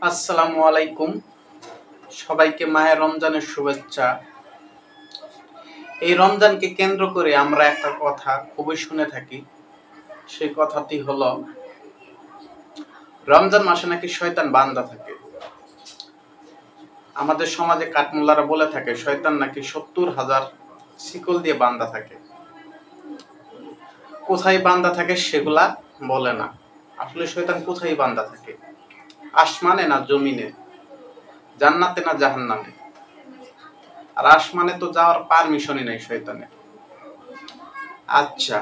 আসসালামু আলাইকুম। সবাইকে মাহে রমজানের শুভেচ্ছা। এই রমজানকে কেন্দ্র করে আমরা একটা কথা খুবই শুনে থাকি। সেই কথাটি হলো, রমজান মাসে নাকি শয়তান বান্দা থাকে। আমাদের সমাজে কাঠমোল্লারা বলে থাকে শয়তান নাকি ৭০,০০০ শিকল দিয়ে বান্দা থাকে। কোথায় বান্দা থাকে সেগুলা বলে না। আসলে শয়তান কোথায় বান্দা থাকে? আসমানে না জমিনে? জান্নাতে না জাহান্নামে? আর আসমানে তো যাওয়ার পারমিশনই নাই শয়তানের। আচ্ছা,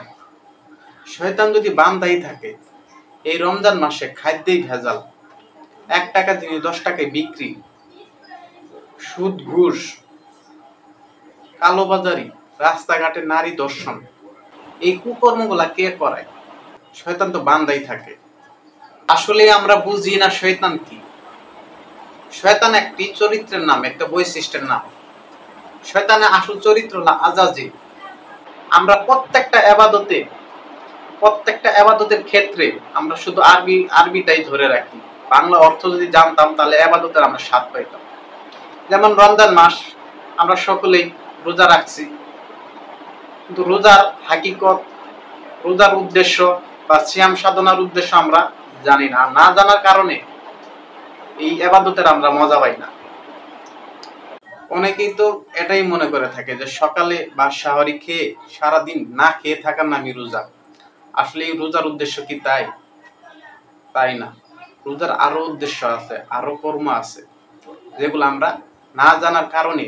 শয়তান যদি বান্দাই থাকে, এই রমজান মাসে খাদ্যেই ভেজাল, ১ টাকা জিনিস ১০ টাকায় বিক্রি, সুদ ঘুষ, কালোবাজারি, রাস্তাঘাটে নারী দর্শন, এই কুকর্মগুলা কে করায়? শয়তান তো বান্দাই থাকে। আসলে আমরা বুঝি না শয়তান কি। শয়তান একটি চরিত্রের নাম, একটা বৈশিষ্ট্যের নাম। শয়তানের আসল চরিত্র হলো আজাজিল। আমরা প্রত্যেকটা এবাদতের ক্ষেত্রে আমরা শুধু আরবিটাই ধরে রাখি। বাংলা অর্থ যদি জানতাম তাহলে এবাদতের আমরা স্বাদ পাইতাম। যেমন রমজান মাস, আমরা সকলেই রোজা রাখছি, কিন্তু রোজার হাকিকত, রোজার উদ্দেশ্য বা সিয়াম সাধনার উদ্দেশ্য আমরা জানি না। না জানার কারণে এই এবাদতের আমরা মজা পাই না। অনেকেই তো এটাই মনে করে থাকে যে সকালে বা সাহরি খেয়ে সারাদিন না খেয়ে থাকার নামই রোজা। আসলে এই রোজার উদ্দেশ্য কি তাই না। রোজার আরো উদ্দেশ্য আছে, আরো কর্ম আছে, যেগুলো আমরা না জানার কারণে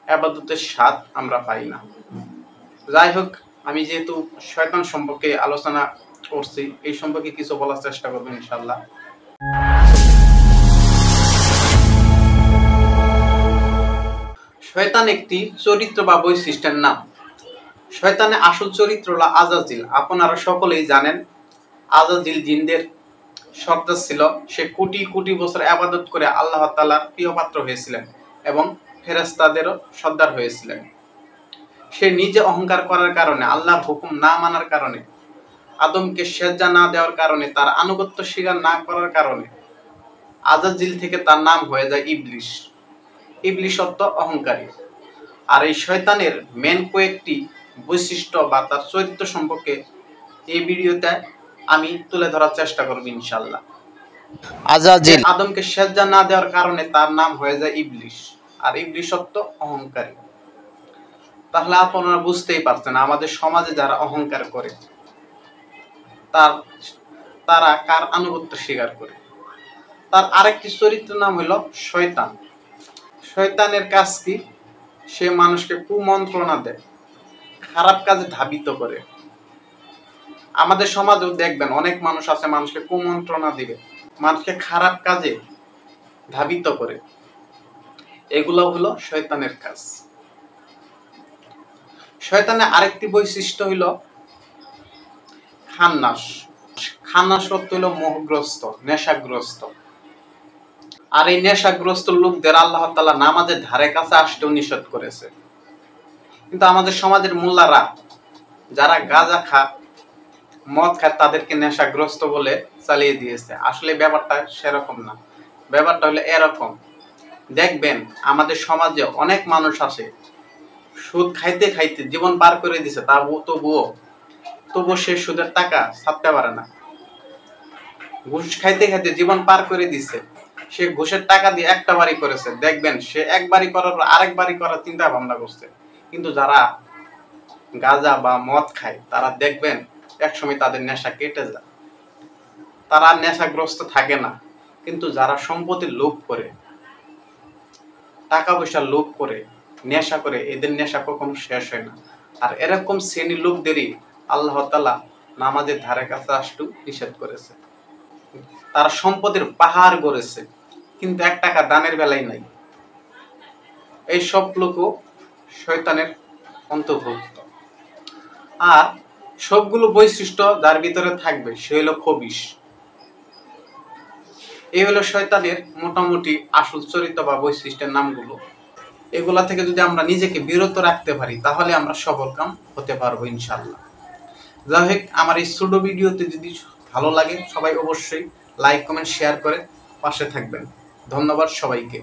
ইবাদতের স্বাদ আমরা পাই না। যাই হোক, আমি যেহেতু শয়তান সম্পর্কে আলোচনা করছি, এই সম্পর্কে কিছু বলার চেষ্টা করবো ইনশাআল্লাহ। শয়তান একটি চরিত্র বা বৈশিষ্ট্যের নাম। শয়তানের আসল চরিত্র হলো আজাজিল। আপনারা সকলেই জানেন, আজাজিল জিনদের সর্দার ছিল। সে কোটি কোটি বছর ইবাদত করে আল্লাহ তাআলার প্রিয় পাত্র হয়েছিলেন এবং ফেরেশতাদেরও সর্দার হয়েছিলেন। সে নিজে অহংকার করার কারণে, আল্লাহর হুকুম না মানার কারণে, আদমকে সেজদা না দেওয়ার কারণে, তার আনুগত্য স্বীকার না করার কারণে আজাজিল থেকে তার নাম হয়ে যায় ইবলিস। ইবলিস অর্থ অহংকারী। আর এই শয়তানের মেন কয়েকটি বৈশিষ্ট্য বা তার চরিত্র সম্পর্কে এই ভিডিওতে আমি তুলে ধরার চেষ্টা করব ইনশাআল্লাহ। আজাজিল আদমকে সেজদা না দেওয়ার কারণে তার নাম হয়ে যায় ইবলিস। আর ইবলিস অর্থ অহংকারী। তাহলে আপনারা বুঝতেই পারছেন, আমাদের সমাজে যারা অহংকার করে তারা কার আনুগত্য স্বীকার করে। তার আরেকটি চরিত্রের নাম হলো শয়তান। শয়তানের কাজ কি? সে মানুষকে কুমন্ত্রণা দেয়, খারাপ কাজে ধাবিত করে। আমাদের সমাজেও দেখবেন অনেক মানুষ আছে মানুষকে কুমন্ত্রণা দিবে, মানুষকে খারাপ কাজে ধাবিত করে। এগুলো হলো শয়তানের কাজ। শয়তানের আরেকটি বৈশিষ্ট্য হলো খান্নাস। খান্নাস অর্থ হলো মোহগ্রস্ত, নেশাগ্রস্ত। আর এই নেশাগ্রস্ত লোকদের আল্লাহ তাআলা নামাজের ধারে কাছে আসতেও নিষেধ করেছে। কিন্তু আমাদের সমাজের মোল্লারা যারা গাঁজা খায়, মদ খায়, তাদেরকে নেশাগ্রস্ত বলে চালিয়ে দিয়েছে। আসলে ব্যাপারটা সেরকম না। ব্যাপারটা হলো এরকম, দেখবেন আমাদের সমাজে অনেক মানুষ আছে সুদ খাইতে খাইতে জীবন পার করে দিছে, তবুও সে সুদের টাকা ছাড়তে পারে না। ঘুষ খাইতে খাইতে জীবন পার করে দিছে, সে ঘুষের টাকা দিয়ে একটা বাড়ি করেছে, দেখবেন সে এক বাড়ি করার পর আরেক বাড়ি করার চিন্তা ভাবনা করছে। কিন্তু যারা গাঁজা বা মদ খায় তারা দেখবেন একসময় তাদের নেশা কেটে যায়, তারা নেশাগ্রস্ত থাকে না। কিন্তু যারা সম্পত্তির লোভ করে, টাকা পয়সার লোভ করে, নেশা করে, এদের নেশা কখনো শেষ হয় না। আর এরকম শ্রেণীর লোকদেরই আল্লাহ তাআলা নামাজের ধারে কাছে আসতেও নিষেধ করেছে। তারা সম্পদের পাহাড় গড়েছে কিন্তু ১ টাকা দানের বেলায় নাই। এই সব লোকও শয়তানের অন্তর্ভুক্ত। আর সবগুলো বৈশিষ্ট্য যার ভিতরে থাকবে সে হলো খবিশ। এই হলো শয়তানের মোটামুটি আসল চরিত্র বা বৈশিষ্ট্যের নামগুলো। এগুলা থেকে যদি আমরা নিজেকে বিরত রাখতে পারি তাহলে আমরা সফলকাম হতে পারবো ইনশাআল্লাহ। যাই হোক, আমার এই ছোট ভিডিওতে যদি ভালো লাগে সবাই অবশ্যই লাইক কমেন্ট শেয়ার করে পাশে থাকবেন। ধন্যবাদ সবাইকে।